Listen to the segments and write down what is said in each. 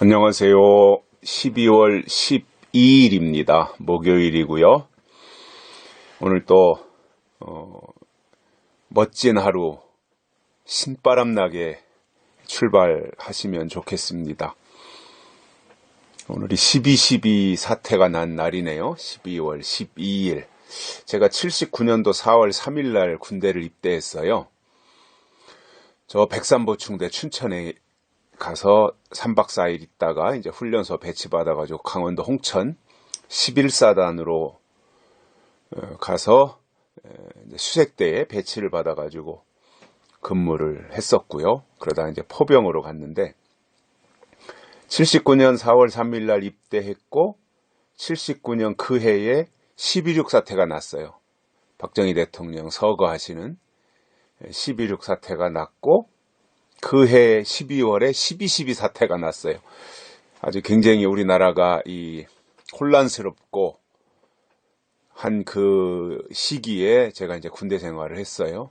안녕하세요. 12월 12일입니다. 목요일이고요. 오늘 또 멋진 하루 신바람나게 출발하시면 좋겠습니다. 오늘이 12.12 사태가 난 날이네요. 12월 12일. 제가 79년도 4월 3일 날 군대를 입대했어요. 저 백산보충대 춘천에 가서 3박 4일 있다가 이제 훈련소 배치받아가지고 강원도 홍천 11사단으로 가서 수색대에 배치를 받아가지고 근무를 했었고요. 그러다 이제 포병으로 갔는데 79년 4월 3일 날 입대했고 79년 그 해에 12.6 사태가 났어요. 박정희 대통령 서거하시는 12.6 사태가 났고 그 해 12월에 12.12 사태가 났어요. 아주 굉장히 우리나라가 이 혼란스럽고 한 그 시기에 제가 이제 군대 생활을 했어요.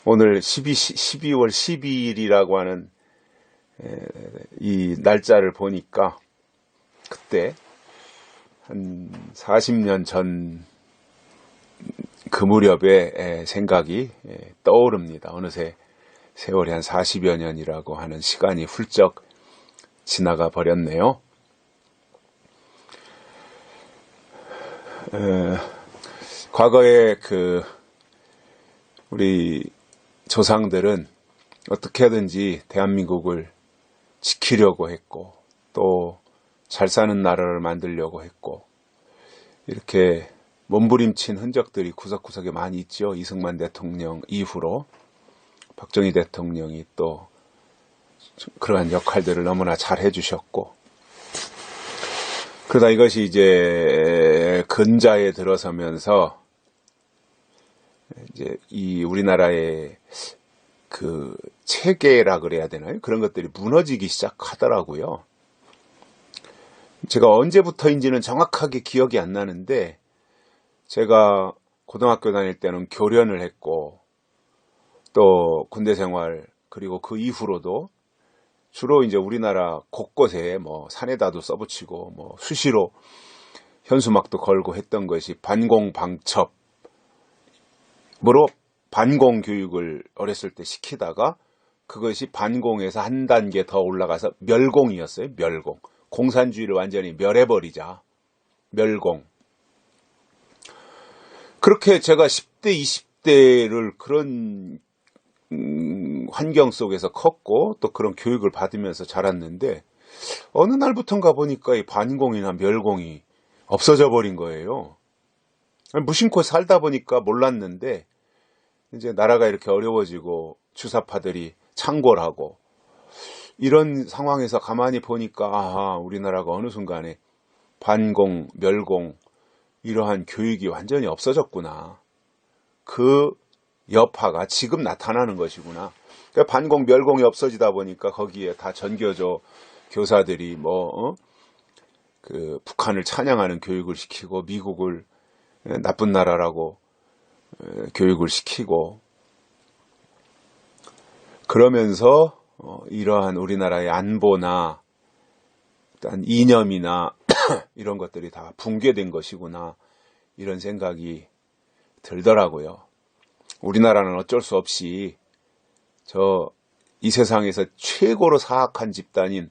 오늘 12월 12일이라고 하는 이 날짜를 보니까 그때 한 40년 전 그 무렵의 생각이 떠오릅니다. 어느새 세월이 한 40여 년이라고 하는 시간이 훌쩍 지나가 버렸네요. 과거에 우리 조상들은 어떻게든지 대한민국을 지키려고 했고 또 잘 사는 나라를 만들려고 했고 이렇게 몸부림친 흔적들이 구석구석에 많이 있죠. 이승만 대통령 이후로 박정희 대통령이 또 그러한 역할들을 너무나 잘 해주셨고 그러다 이것이 이제 근자에 들어서면서 이제 이 우리나라의 그 체계라 그래야 되나요? 그런 것들이 무너지기 시작하더라고요. 제가 언제부터인지는 정확하게 기억이 안 나는데 제가 고등학교 다닐 때는 교련을 했고 또 군대 생활 그리고 그 이후로도 주로 이제 우리나라 곳곳에 뭐 산에다도 써붙이고 뭐 수시로 현수막도 걸고 했던 것이 반공방첩으로 반공 교육을 어렸을 때 시키다가 그것이 반공에서 한 단계 더 올라가서 멸공이었어요. 멸공. 공산주의를 완전히 멸해버리자. 멸공. 그렇게 제가 10대, 20대를 그런 환경 속에서 컸고 또 그런 교육을 받으면서 자랐는데 어느 날부턴가 보니까 이 반공이나 멸공이 없어져 버린 거예요. 무심코 살다 보니까 몰랐는데 이제 나라가 이렇게 어려워지고 주사파들이 창궐하고 이런 상황에서 가만히 보니까 아하, 우리나라가 어느 순간에 반공, 멸공 이러한 교육이 완전히 없어졌구나. 그 여파가 지금 나타나는 것이구나. 그러니까 반공, 멸공이 없어지다 보니까 거기에 다 전교조 교사들이 북한을 찬양하는 교육을 시키고 미국을 나쁜 나라라고 교육을 시키고 그러면서 이러한 우리나라의 안보나 일단 이념이나 이런 것들이 다 붕괴된 것이구나 이런 생각이 들더라고요. 우리나라는 어쩔 수 없이 이 세상에서 최고로 사악한 집단인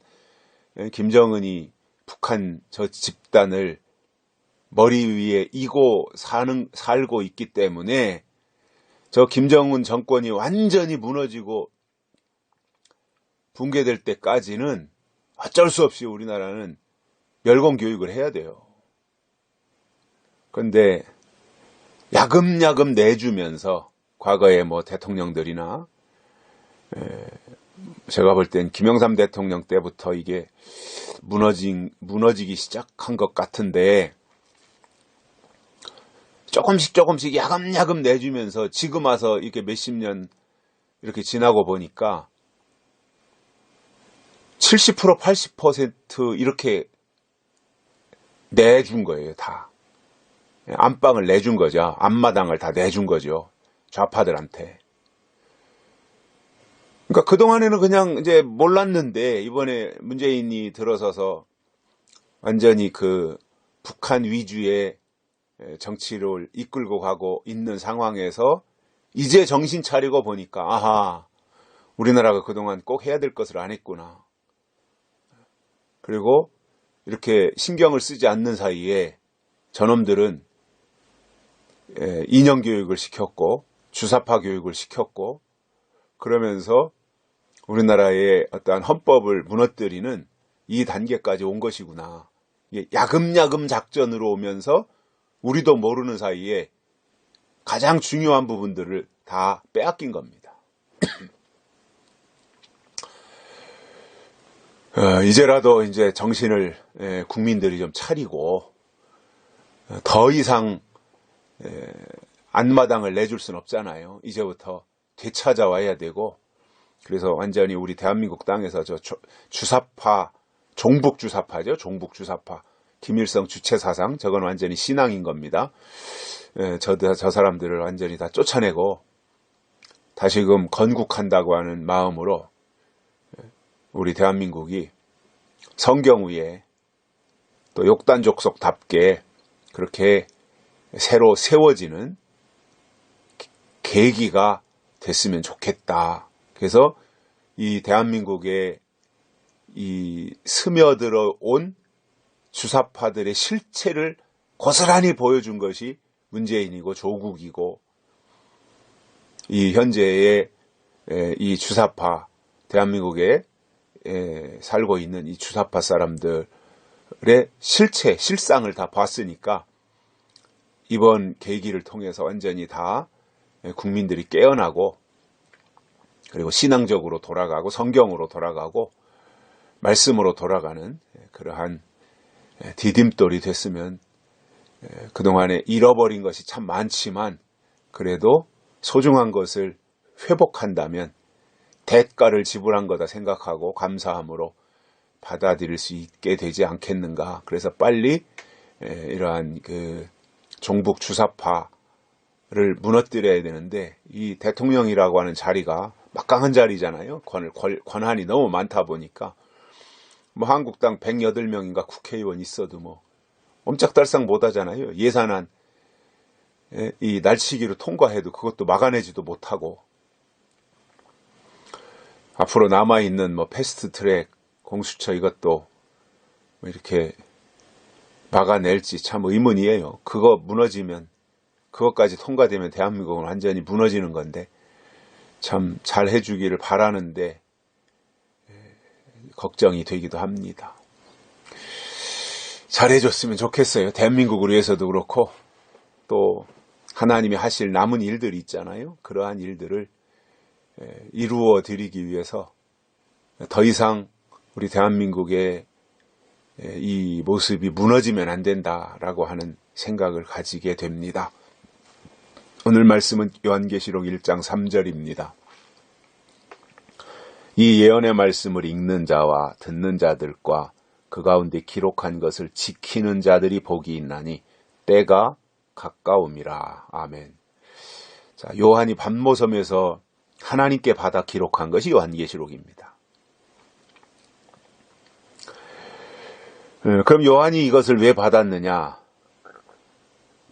김정은이 북한 저 집단을 머리 위에 이고 살고 있기 때문에 저 김정은 정권이 완전히 무너지고 붕괴될 때까지는 어쩔 수 없이 우리나라는 멸공 교육을 해야 돼요. 그런데 야금야금 내주면서 과거에 뭐 대통령들이나 제가 볼 땐 김영삼 대통령 때부터 이게 무너지기 시작한 것 같은데 조금씩 야금야금 내주면서 지금 와서 이렇게 몇십 년 이렇게 지나고 보니까 70% 80% 이렇게 내준 거예요. 다. 안방을 내준 거죠. 앞마당을 다 내준 거죠. 좌파들한테. 그러니까 그동안에는 그냥 이제 몰랐는데 이번에 문재인이 들어서서 완전히 그 북한 위주의 정치를 이끌고 가고 있는 상황에서 이제 정신 차리고 보니까 아하, 우리나라가 그동안 꼭 해야 될 것을 안 했구나. 그리고 이렇게 신경을 쓰지 않는 사이에 저놈들은 이념 교육을 시켰고 주사파 교육을 시켰고 그러면서 우리나라의 어떠한 헌법을 무너뜨리는 이 단계까지 온 것이구나. 야금야금 작전으로 오면서 우리도 모르는 사이에 가장 중요한 부분들을 다 빼앗긴 겁니다. 이제라도 이제 정신을 국민들이 좀 차리고 더 이상 앞마당을 내줄 순 없잖아요. 이제부터 되찾아와야 되고 그래서 완전히 우리 대한민국 땅에서 저 주사파, 종북 주사파죠. 종북 주사파. 김일성 주체 사상, 저건 완전히 신앙인 겁니다. 저 사람들을 완전히 다 쫓아내고 다시금 건국한다고 하는 마음으로 우리 대한민국이 성경 위에 또 욕단족속답게 그렇게 새로 세워지는 계기가 됐으면 좋겠다. 그래서 이 대한민국에 이 스며들어 온 주사파들의 실체를 고스란히 보여준 것이 문재인이고 조국이고 이 현재의 이 주사파 대한민국에 살고 있는 이 주사파 사람들의 실체, 실상을 다 봤으니까 이번 계기를 통해서 완전히 다 국민들이 깨어나고 그리고 신앙적으로 돌아가고 성경으로 돌아가고 말씀으로 돌아가는 그러한 디딤돌이 됐으면 그동안에 잃어버린 것이 참 많지만 그래도 소중한 것을 회복한다면 대가를 지불한 거다 생각하고 감사함으로 받아들일 수 있게 되지 않겠는가. 그래서 빨리 이러한 그 종북 주사파를 무너뜨려야 되는데 이 대통령이라고 하는 자리가 막강한 자리잖아요. 권한이 너무 많다 보니까 뭐 한국당 108명인가 국회의원 있어도 뭐 옴짝달싹 못하잖아요. 예산안 이 날치기로 통과해도 그것도 막아내지도 못하고 앞으로 남아있는 뭐 패스트트랙 공수처 이것도 뭐 이렇게 막아낼지 참 의문이에요. 그거 무너지면 그것까지 통과되면 대한민국은 완전히 무너지는 건데 참 잘 해주기를 바라는데 걱정이 되기도 합니다. 잘해줬으면 좋겠어요. 대한민국을 위해서도 그렇고 또 하나님이 하실 남은 일들이 있잖아요. 그러한 일들을 이루어 드리기 위해서 더 이상 우리 대한민국의 이 모습이 무너지면 안 된다라고 하는 생각을 가지게 됩니다. 오늘 말씀은 요한계시록 1장 3절입니다. 이 예언의 말씀을 읽는 자와 듣는 자들과 그 가운데 기록한 것을 지키는 자들이 복이 있나니 때가 가까움이라. 아멘. 자, 요한이 밤모섬에서 하나님께 받아 기록한 것이 요한계시록입니다. 그럼 요한이 이것을 왜 받았느냐?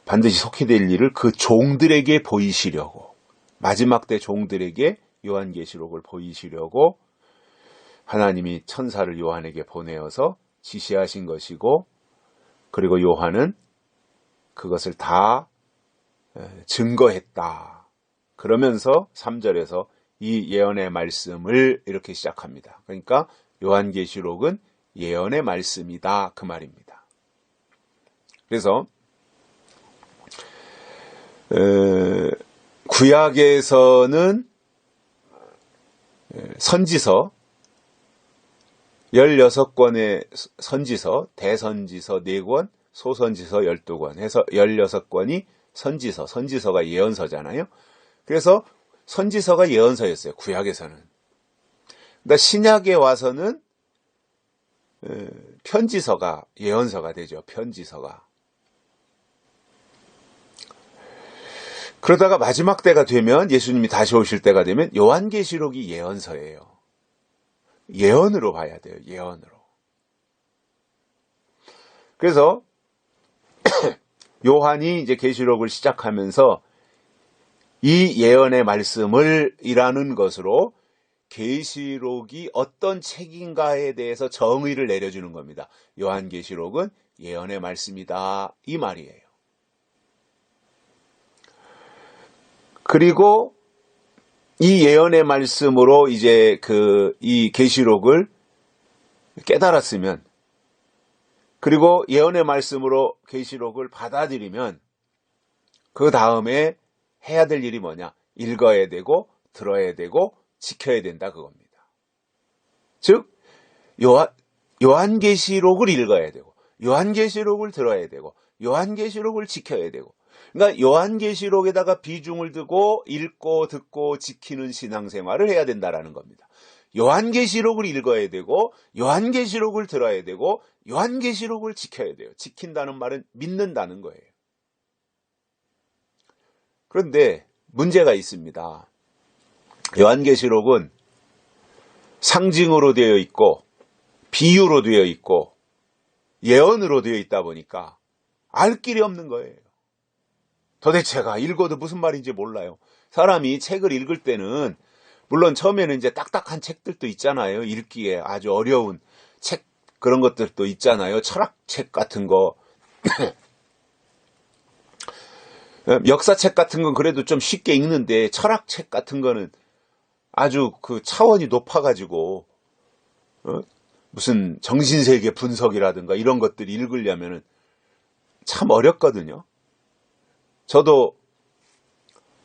반드시 속히 될 일을 그 종들에게 보이시려고, 마지막 때 종들에게 요한계시록을 보이시려고 하나님이 천사를 요한에게 보내어서 지시하신 것이고, 그리고 요한은 그것을 다 증거했다. 그러면서 3절에서 이 예언의 말씀을 이렇게 시작합니다. 그러니까 요한계시록은 예언의 말씀이다 그 말입니다. 그래서 구약에서는 선지서 16권의 선지서, 대선지서 4권, 소선지서 12권 해서 16권이 선지서가 예언서잖아요. 그래서 선지서가 예언서였어요. 구약에서는. 그러니까 신약에 와서는 편지서가 예언서가 되죠. 편지서가. 그러다가 마지막 때가 되면, 예수님이 다시 오실 때가 되면 요한계시록이 예언서예요. 예언으로 봐야 돼요. 예언으로. 그래서 요한이 이제 계시록을 시작하면서 이 예언의 말씀을 이라는 것으로 계시록이 어떤 책인가에 대해서 정의를 내려주는 겁니다. 요한계시록은 예언의 말씀이다, 이 말이에요. 그리고 이 예언의 말씀으로 이제 이 계시록을 깨달았으면, 그리고 예언의 말씀으로 계시록을 받아들이면 그 다음에 해야 될 일이 뭐냐? 읽어야 되고 들어야 되고 지켜야 된다, 그겁니다. 즉 요한계시록을 읽어야 되고 요한계시록을 들어야 되고 요한계시록을 지켜야 되고, 그러니까 요한계시록에다가 비중을 두고 읽고 듣고 지키는 신앙생활을 해야 된다라는 겁니다. 요한계시록을 읽어야 되고 요한계시록을 들어야 되고 요한계시록을 지켜야 돼요. 지킨다는 말은 믿는다는 거예요. 그런데 문제가 있습니다. 요한계시록은 상징으로 되어 있고 비유로 되어 있고 예언으로 되어 있다 보니까 알 길이 없는 거예요. 도대체가 읽어도 무슨 말인지 몰라요. 사람이 책을 읽을 때는 물론 처음에는 이제 딱딱한 책들도 있잖아요. 읽기에 아주 어려운 책, 그런 것들도 있잖아요. 철학책 같은 거. 역사책 같은 건 그래도 좀 쉽게 읽는데 철학책 같은 거는 아주 그 차원이 높아가지고 무슨 정신세계 분석이라든가 이런 것들이 읽으려면은 참 어렵거든요. 저도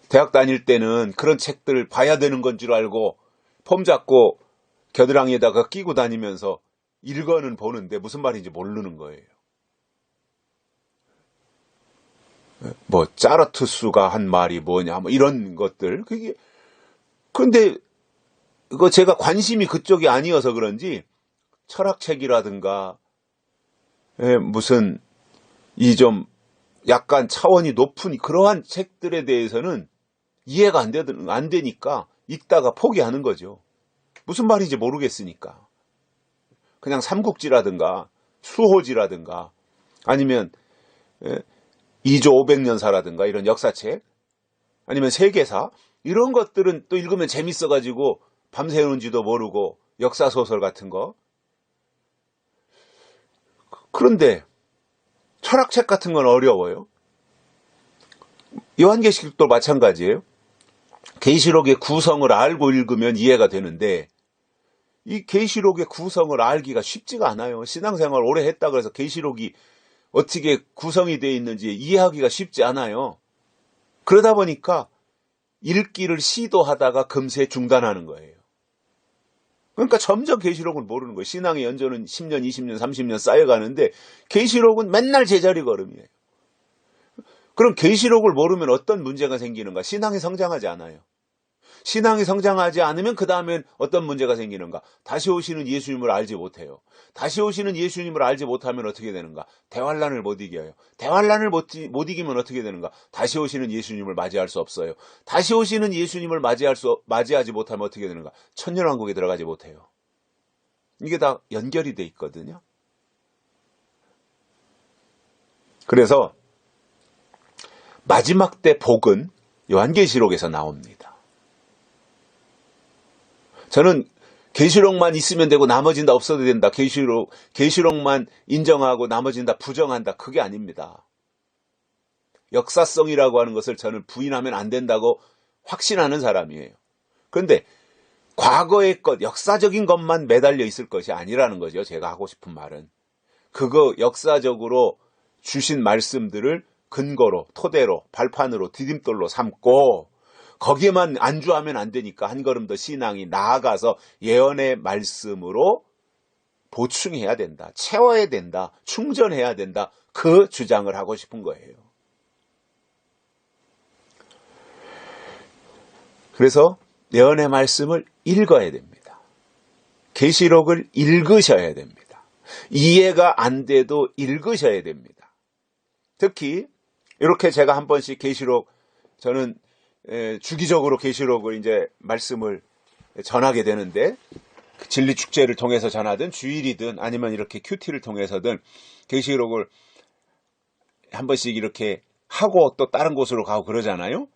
대학 다닐 때는 그런 책들을 봐야 되는 건 줄 알고 폼 잡고 겨드랑이에다가 끼고 다니면서 읽어는 보는데 무슨 말인지 모르는 거예요. 뭐 짜르투스가 한 말이 뭐냐, 뭐 이런 것들. 그런데 이거 제가 관심이 그쪽이 아니어서 그런지 철학책이라든가 무슨 이 좀 약간 차원이 높은 그러한 책들에 대해서는 이해가 안 되니까 읽다가 포기하는 거죠. 무슨 말인지 모르겠으니까. 그냥 삼국지라든가 수호지라든가 아니면 2조 500년사라든가 이런 역사책, 아니면 세계사, 이런 것들은 또 읽으면 재밌어가지고 밤새우는지도 모르고, 역사소설 같은 거. 그런데 철학책 같은 건 어려워요. 요한계시록도 마찬가지예요. 계시록의 구성을 알고 읽으면 이해가 되는데 이 계시록의 구성을 알기가 쉽지가 않아요. 신앙생활 오래 했다 그래서 계시록이 어떻게 구성이 되어 있는지 이해하기가 쉽지 않아요. 그러다 보니까 읽기를 시도하다가 금세 중단하는 거예요. 그러니까 점점 계시록을 모르는 거예요. 신앙의 연조는 10년, 20년, 30년 쌓여가는데 계시록은 맨날 제자리 걸음이에요. 그럼 계시록을 모르면 어떤 문제가 생기는가? 신앙이 성장하지 않아요. 신앙이 성장하지 않으면 그 다음엔 어떤 문제가 생기는가? 다시 오시는 예수님을 알지 못해요. 다시 오시는 예수님을 알지 못하면 어떻게 되는가? 대환란을 못 이겨요. 대환란을 못 이기면 어떻게 되는가? 다시 오시는 예수님을 맞이할 수 없어요. 다시 오시는 예수님을 맞이하지 못하면 어떻게 되는가? 천년왕국에 들어가지 못해요. 이게 다 연결이 돼 있거든요. 그래서 마지막 때 복은 요한계시록에서 나옵니다. 저는 계시록만 있으면 되고 나머지는 다 없어도 된다. 계시록만 인정하고 나머지는 다 부정한다. 그게 아닙니다. 역사성이라고 하는 것을 저는 부인하면 안 된다고 확신하는 사람이에요. 그런데 과거의 것, 역사적인 것만 매달려 있을 것이 아니라는 거죠. 제가 하고 싶은 말은. 그거 역사적으로 주신 말씀들을 근거로, 토대로, 발판으로, 디딤돌로 삼고 거기에만 안주하면 안 되니까 한 걸음 더 신앙이 나아가서 예언의 말씀으로 보충해야 된다. 채워야 된다. 충전해야 된다. 그 주장을 하고 싶은 거예요. 그래서 예언의 말씀을 읽어야 됩니다. 계시록을 읽으셔야 됩니다. 이해가 안 돼도 읽으셔야 됩니다. 특히 이렇게 제가 한 번씩 계시록 저는 주기적으로 계시록을 이제 말씀을 전하게 되는데, 그 진리축제를 통해서 전하든 주일이든 아니면 이렇게 큐티를 통해서든 계시록을 한 번씩 이렇게 하고 또 다른 곳으로 가고 그러잖아요.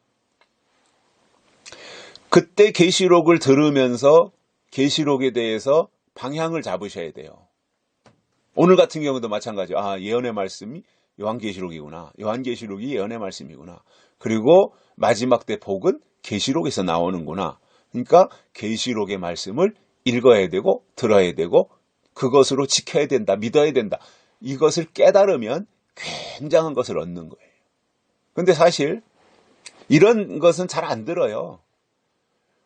그때 계시록을 들으면서 계시록에 대해서 방향을 잡으셔야 돼요. 오늘 같은 경우도 마찬가지예요. 아, 예언의 말씀이 요한계시록이구나. 요한계시록이 예언의 말씀이구나. 그리고 마지막 때 복은 계시록에서 나오는구나. 그러니까 계시록의 말씀을 읽어야 되고 들어야 되고 그것으로 지켜야 된다. 믿어야 된다. 이것을 깨달으면 굉장한 것을 얻는 거예요. 근데 사실 이런 것은 잘 안 들어요.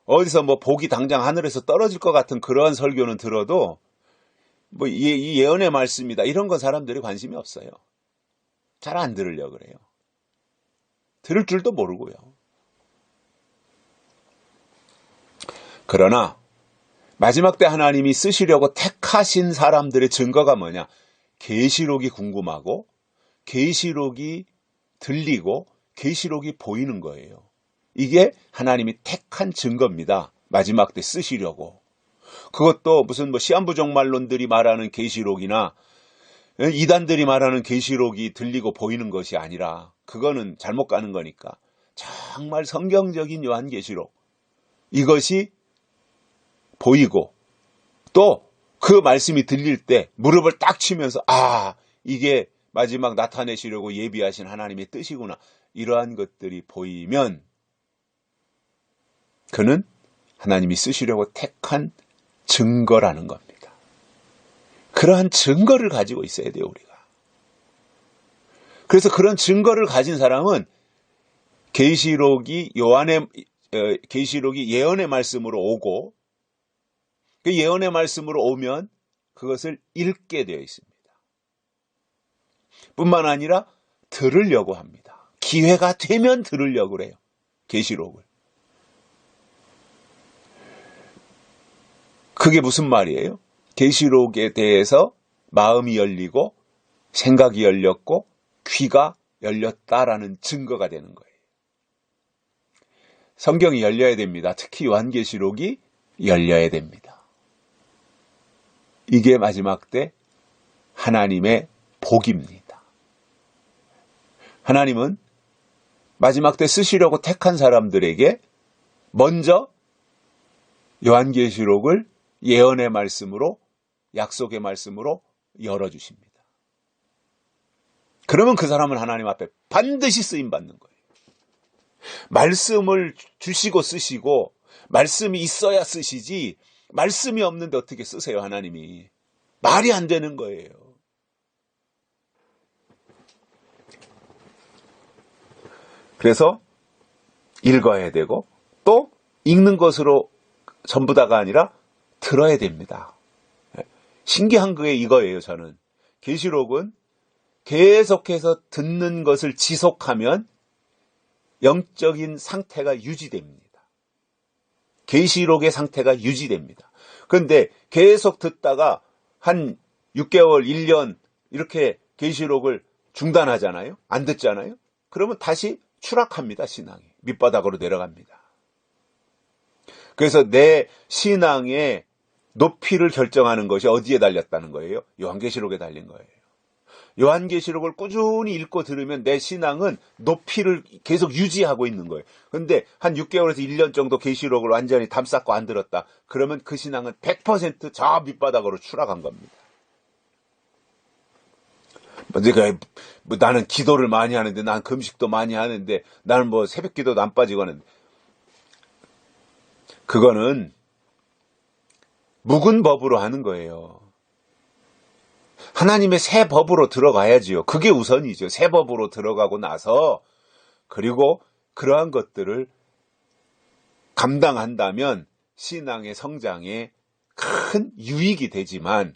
어디서 뭐 복이 당장 하늘에서 떨어질 것 같은 그러한 설교는 들어도 뭐 이 예언의 말씀이다. 이런 건 사람들이 관심이 없어요. 잘 안 들으려고 그래요. 들을 줄도 모르고요. 그러나 마지막 때 하나님이 쓰시려고 택하신 사람들의 증거가 뭐냐? 계시록이 궁금하고 계시록이 들리고 계시록이 보이는 거예요. 이게 하나님이 택한 증거입니다. 마지막 때 쓰시려고. 그것도 무슨 뭐 시한부정말론들이 말하는 계시록이나 이단들이 말하는 계시록이 들리고 보이는 것이 아니라 그거는 잘못 가는 거니까 정말 성경적인 요한계시록 이것이 보이고 또 그 말씀이 들릴 때 무릎을 딱 치면서 아, 이게 마지막 나타내시려고 예비하신 하나님의 뜻이구나. 이러한 것들이 보이면 그는 하나님이 쓰시려고 택한 증거라는 겁니다. 그러한 증거를 가지고 있어야 돼요, 우리가. 그래서 그런 증거를 가진 사람은 계시록이 예언의 말씀으로 오고 그 예언의 말씀으로 오면 그것을 읽게 되어 있습니다. 뿐만 아니라 들으려고 합니다. 기회가 되면 들으려고 그래요. 계시록을. 그게 무슨 말이에요? 계시록에 대해서 마음이 열리고 생각이 열렸고 귀가 열렸다라는 증거가 되는 거예요. 성경이 열려야 됩니다. 특히 요한계시록이 열려야 됩니다. 이게 마지막 때 하나님의 복입니다. 하나님은 마지막 때 쓰시려고 택한 사람들에게 먼저 요한계시록을 예언의 말씀으로 약속의 말씀으로 열어주십니다. 그러면 그 사람은 하나님 앞에 반드시 쓰임받는 거예요. 말씀을 주시고 쓰시고 말씀이 있어야 쓰시지 말씀이 없는데 어떻게 쓰세요, 하나님이. 말이 안 되는 거예요. 그래서 읽어야 되고 또 읽는 것으로 전부 다가 아니라 들어야 됩니다. 신기한 게 이거예요, 저는. 계시록은 계속해서 듣는 것을 지속하면 영적인 상태가 유지됩니다. 계시록의 상태가 유지됩니다. 그런데 계속 듣다가 한 6개월, 1년 이렇게 계시록을 중단하잖아요. 안 듣잖아요. 그러면 다시 추락합니다, 신앙이. 밑바닥으로 내려갑니다. 그래서 내 신앙의 높이를 결정하는 것이 어디에 달렸다는 거예요? 요한계시록에 달린 거예요. 요한계시록을 꾸준히 읽고 들으면 내 신앙은 높이를 계속 유지하고 있는 거예요. 그런데 한 6개월에서 1년 정도 계시록을 완전히 담쌓고 안 들었다. 그러면 그 신앙은 100%저 밑바닥으로 추락한 겁니다. 나는 기도를 많이 하는데, 난 금식도 많이 하는데, 나는 뭐 새벽 기도도 안 빠지고 하는데, 그거는 묵은 법으로 하는 거예요. 하나님의 새 법으로 들어가야지요. 그게 우선이죠. 새 법으로 들어가고 나서 그리고 그러한 것들을 감당한다면 신앙의 성장에 큰 유익이 되지만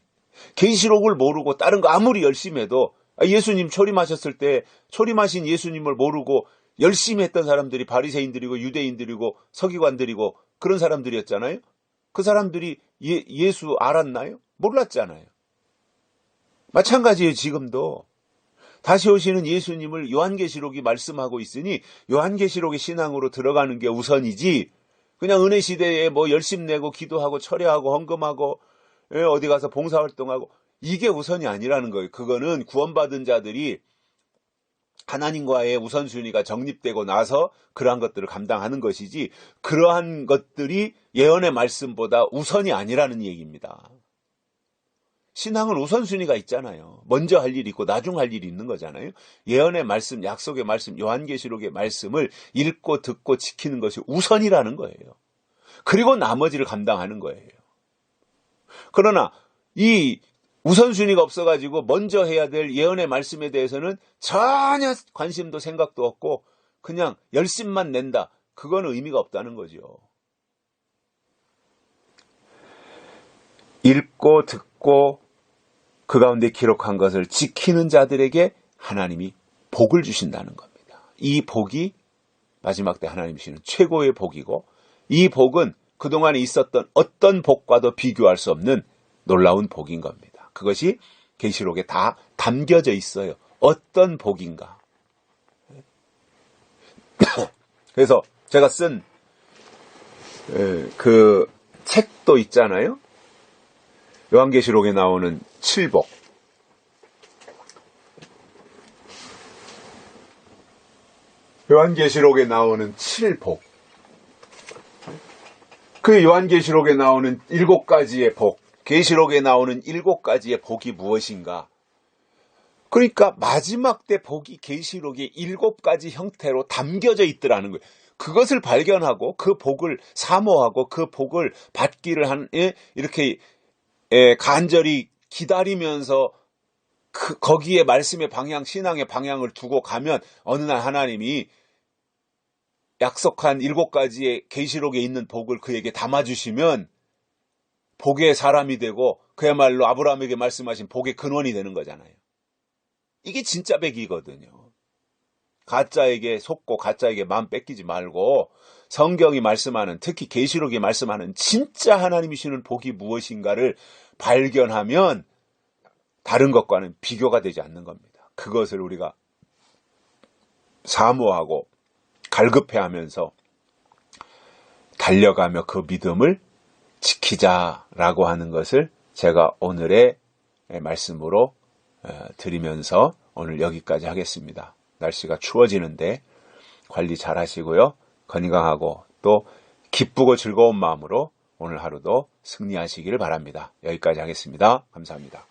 계시록을 모르고 다른 거 아무리 열심히 해도 예수님 초림하셨을 때 초림하신 예수님을 모르고 열심히 했던 사람들이 바리새인들이고 유대인들이고 서기관들이고 그런 사람들이었잖아요. 그 사람들이 예수 알았나요? 몰랐잖아요. 마찬가지예요. 지금도 다시 오시는 예수님을 요한계시록이 말씀하고 있으니 요한계시록의 신앙으로 들어가는 게 우선이지, 그냥 은혜 시대에 뭐 열심 내고 기도하고 철야하고 헌금하고 어디 가서 봉사활동하고 이게 우선이 아니라는 거예요. 그거는 구원받은 자들이 하나님과의 우선순위가 정립되고 나서 그러한 것들을 감당하는 것이지, 그러한 것들이 예언의 말씀보다 우선이 아니라는 얘기입니다. 신앙은 우선순위가 있잖아요. 먼저 할 일이 있고 나중 할 일이 있는 거잖아요. 예언의 말씀, 약속의 말씀, 요한계시록의 말씀을 읽고 듣고 지키는 것이 우선이라는 거예요. 그리고 나머지를 감당하는 거예요. 그러나 이 우선순위가 없어가지고 먼저 해야 될 예언의 말씀에 대해서는 전혀 관심도 생각도 없고 그냥 열심만 낸다. 그거는 의미가 없다는 거죠. 읽고 듣고 그 가운데 기록한 것을 지키는 자들에게 하나님이 복을 주신다는 겁니다. 이 복이 마지막 때 하나님이 주시는 최고의 복이고, 이 복은 그동안에 있었던 어떤 복과도 비교할 수 없는 놀라운 복인 겁니다. 그것이 계시록에 다 담겨져 있어요. 어떤 복인가. 그래서 제가 쓴 그 책도 있잖아요. 요한계시록에 나오는 7복. 요한계시록에 나오는 7복. 그 요한계시록에 나오는 7가지의 복, 계시록에 나오는 7가지의 복이 무엇인가? 그러니까 마지막 때 복이 계시록의 7가지 형태로 담겨져 있더라는 거예요. 그것을 발견하고 그 복을 사모하고 그 복을 받기를 이렇게 간절히 기다리면서 거기에 말씀의 방향, 신앙의 방향을 두고 가면 어느 날 하나님이 약속한 7가지의 계시록에 있는 복을 그에게 담아주시면 복의 사람이 되고 그야말로 아브라함에게 말씀하신 복의 근원이 되는 거잖아요. 이게 진짜 백이거든요. 가짜에게 속고 가짜에게 마음 뺏기지 말고 성경이 말씀하는, 특히 계시록이 말씀하는 진짜 하나님이 주시는 복이 무엇인가를 발견하면 다른 것과는 비교가 되지 않는 겁니다. 그것을 우리가 사모하고 갈급해하면서 달려가며 그 믿음을 지키자라고 하는 것을 제가 오늘의 말씀으로 드리면서 오늘 여기까지 하겠습니다. 날씨가 추워지는데 관리 잘 하시고요. 건강하고 또 기쁘고 즐거운 마음으로 오늘 하루도 승리하시기를 바랍니다. 여기까지 하겠습니다. 감사합니다.